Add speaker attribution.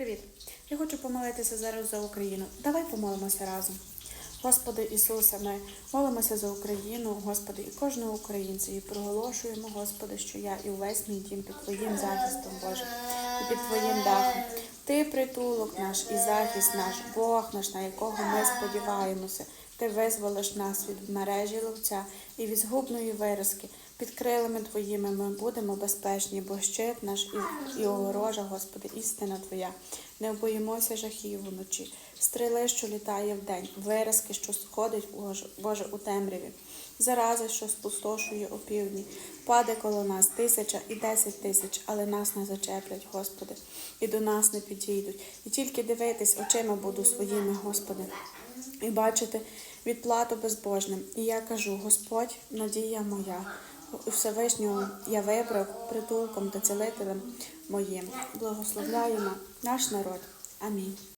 Speaker 1: Привіт! Я хочу помолитися зараз за Україну. Давай помолимося разом. Господи Ісусе, ми молимося за Україну, Господи, і кожного українця. І проголошуємо, Господи, що я і увесь мій дім під Твоїм захистом, Боже, і під Твоїм дахом. Ти притулок наш і захист наш, Бог наш, на якого ми сподіваємося. Ти визволиш нас від мережі ловця і від згубної виразки. Під крилами Твоїми ми будемо безпечні, бо щит наш і огорожа, Господи, істина Твоя. Не боїмося жахів уночі, стріли, що літає вдень, виразки, що сходить, Боже, у темряві, зарази, що спустошує опівдні. Паде коло нас 1000 і 10 000, але нас не зачеплять, Господи, і до нас не підійдуть. І тільки дивитись очима буду своїми, Господи, і бачити відплату безбожним. І я кажу: Господь, надія моя, Всевишнього я вибрав притулком та цілителем моїм. Благословляємо наш народ. Амінь.